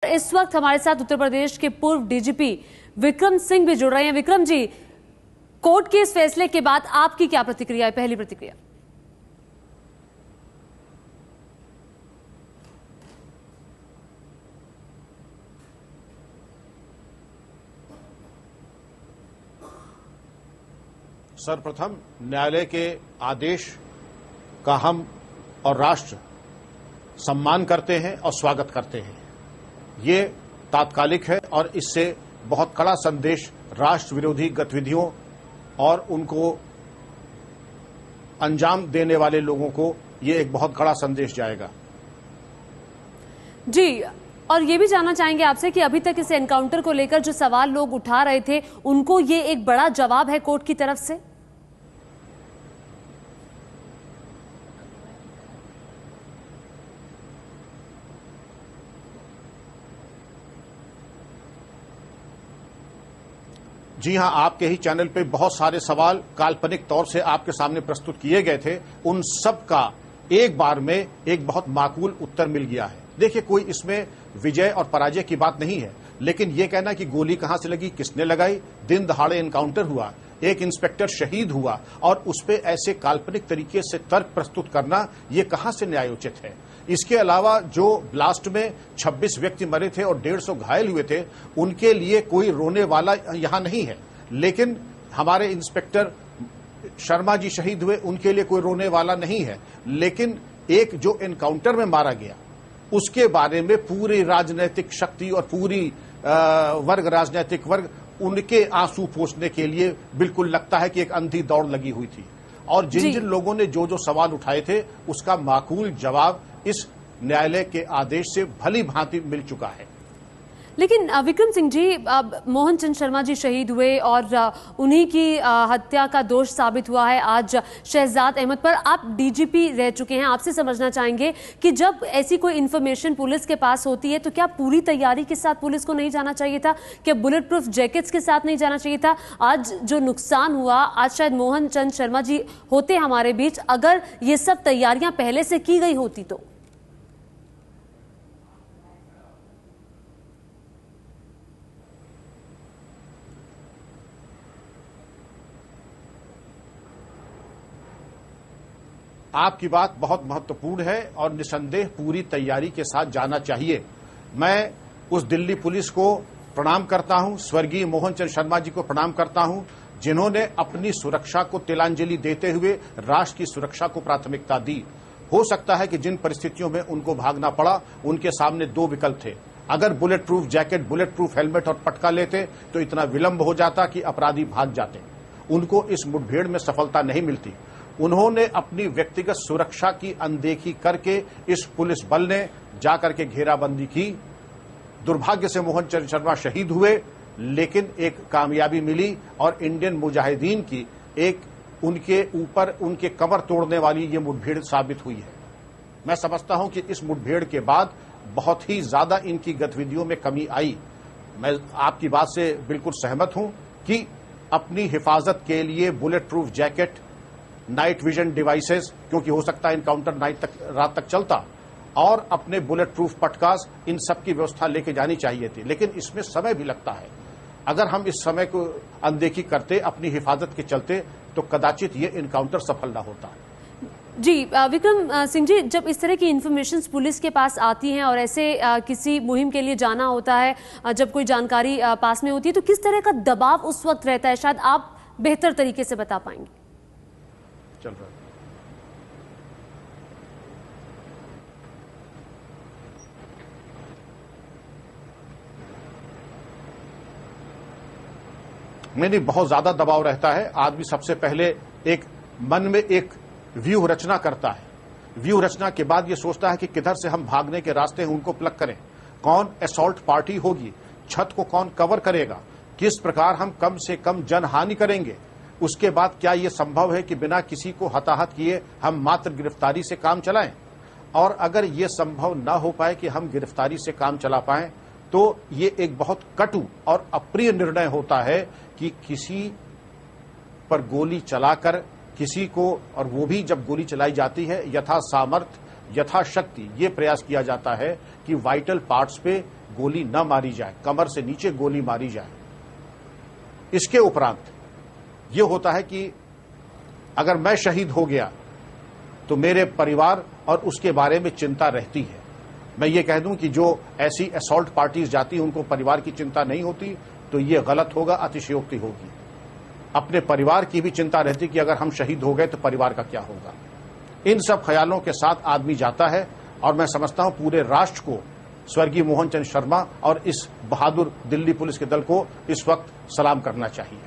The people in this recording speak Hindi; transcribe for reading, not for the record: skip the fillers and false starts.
इस वक्त हमारे साथ उत्तर प्रदेश के पूर्व डीजीपी विक्रम सिंह भी जुड़ रहे हैं। विक्रम जी, कोर्ट के इस फैसले के बाद आपकी क्या प्रतिक्रिया है, पहली प्रतिक्रिया? सर्वप्रथम न्यायालय के आदेश का हम और राष्ट्र सम्मान करते हैं और स्वागत करते हैं। ये तात्कालिक है और इससे बहुत कड़ा संदेश राष्ट्र विरोधी गतिविधियों और उनको अंजाम देने वाले लोगों को ये एक बहुत कड़ा संदेश जाएगा। जी, और ये भी जानना चाहेंगे आपसे कि अभी तक इस एनकाउंटर को लेकर जो सवाल लोग उठा रहे थे, उनको ये एक बड़ा जवाब है कोर्ट की तरफ से? जी हां, आपके ही चैनल पे बहुत सारे सवाल काल्पनिक तौर से आपके सामने प्रस्तुत किए गए थे। उन सब का एक बार में एक बहुत माकूल उत्तर मिल गया है। देखिए, कोई इसमें विजय और पराजय की बात नहीं है, लेकिन यह कहना कि गोली कहां से लगी, किसने लगाई, दिन दहाड़े एनकाउंटर हुआ, एक इंस्पेक्टर शहीद हुआ और उस पर ऐसे काल्पनिक तरीके से तर्क प्रस्तुत करना, यह कहां से न्यायोचित है। इसके अलावा जो ब्लास्ट में 26 व्यक्ति मरे थे और 150 घायल हुए थे, उनके लिए कोई रोने वाला यहां नहीं है। लेकिन हमारे इंस्पेक्टर शर्मा जी शहीद हुए, उनके लिए कोई रोने वाला नहीं है। लेकिन एक जो एनकाउंटर में मारा गया, उसके बारे में पूरी राजनीतिक शक्ति और पूरी राजनीतिक वर्ग उनके आंसू पोंछने के लिए बिल्कुल लगता है कि एक अंधी दौड़ लगी हुई थी। और जिन जिन लोगों ने जो जो सवाल उठाए थे, उसका माकूल जवाब इस न्यायालय के आदेश से भली भांति मिल चुका है। लेकिन विक्रम सिंह जी, मोहन चंद शर्मा जी शहीद हुए और उन्हीं की हत्या का दोष साबित हुआ है आज शहजाद अहमद पर। आप डीजीपी रह चुके हैं, आपसे समझना चाहेंगे कि जब ऐसी कोई इन्फॉर्मेशन पुलिस के पास होती है तो क्या पूरी तैयारी के साथ पुलिस को नहीं जाना चाहिए था? क्या बुलेट प्रूफ जैकेट्स के साथ नहीं जाना चाहिए था? आज जो नुकसान हुआ, आज शायद मोहन चंद शर्मा जी होते हमारे बीच, अगर ये सब तैयारियां पहले से की गई होती तो? आपकी बात बहुत महत्वपूर्ण है और निसंदेह पूरी तैयारी के साथ जाना चाहिए। मैं उस दिल्ली पुलिस को प्रणाम करता हूं, स्वर्गीय मोहन चंद शर्मा जी को प्रणाम करता हूं, जिन्होंने अपनी सुरक्षा को तिलांजलि देते हुए राष्ट्र की सुरक्षा को प्राथमिकता दी। हो सकता है कि जिन परिस्थितियों में उनको भागना पड़ा, उनके सामने दो विकल्प थे। अगर bullet proof jacket, bullet proof helmet और पटका लेते तो इतना विलंब हो जाता कि अपराधी भाग जाते। उनको इस मुठभेड़ में सफलता नहीं मिलती। उन्होंने अपनी व्यक्तिगत सुरक्षा की अनदेखी करके इस पुलिस बल ने जाकर के घेराबंदी की। दुर्भाग्य से मोहन चंद शर्मा शहीद हुए, लेकिन एक कामयाबी मिली और इंडियन मुजाहिदीन की एक उनके ऊपर उनके कमर तोड़ने वाली ये मुठभेड़ साबित हुई है। मैं समझता हूं कि इस मुठभेड़ के बाद बहुत ही ज्यादा इनकी गतिविधियों में कमी आई। मैं आपकी बात से बिल्कुल सहमत हूं कि अपनी हिफाजत के लिए bullet proof jacket, night vision devices, क्योंकि हो सकता है इनकाउंटर रात तक चलता, और अपने बुलेट प्रूफ पटकास, इन सब की व्यवस्था लेके जानी चाहिए थी। लेकिन इसमें समय भी लगता है। अगर हम इस समय को अनदेखी करते, अपनी हिफाजत के चलते, तो कदाचित ये इनकाउंटर सफल न होता। जी विक्रम सिंह जी, जब इस तरह की इंफॉर्मेशन पुलिस के पास आती हैं और ऐसे किसी मुहिम के लिए जाना होता है, जब कोई जानकारी पास में होती है, तो किस तरह का दबाव उस वक्त रहता है? शायद आप बेहतर तरीके से बता पाएंगे। चल रहा है। नहीं, बहुत ज्यादा दबाव रहता है। आदमी सबसे पहले एक मन में एक व्यूह रचना करता है। व्यूह रचना के बाद ये सोचता है कि किधर से हम भागने के रास्ते हैं, उनको प्लग करें। कौन असॉल्ट पार्टी होगी, छत को कौन कवर करेगा, किस प्रकार हम कम से कम जनहानि करेंगे। उसके बाद क्या यह संभव है कि बिना किसी को हताहत किए हम मात्र गिरफ्तारी से काम चलाएं? और अगर यह संभव न हो पाए कि हम गिरफ्तारी से काम चला पाएं, तो ये एक बहुत कटु और अप्रिय निर्णय होता है कि किसी पर गोली चलाकर किसी को, और वो भी जब गोली चलाई जाती है यथा सामर्थ्य, यथाशक्ति, ये प्रयास किया जाता है कि वाइटल पार्ट्स पे गोली न मारी जाए, कमर से नीचे गोली मारी जाए। इसके उपरांत ये होता है कि अगर मैं शहीद हो गया तो मेरे परिवार और उसके बारे में चिंता रहती है। मैं ये कह दूं कि जो ऐसी असॉल्ट पार्टीज जाती हैं उनको परिवार की चिंता नहीं होती, तो ये गलत होगा, अतिशयोक्ति होगी। अपने परिवार की भी चिंता रहती कि अगर हम शहीद हो गए तो परिवार का क्या होगा। इन सब ख्यालों के साथ आदमी जाता है और मैं समझता हूं पूरे राष्ट्र को स्वर्गीय मोहन चंद शर्मा और इस बहादुर दिल्ली पुलिस के दल को इस वक्त सलाम करना चाहिए।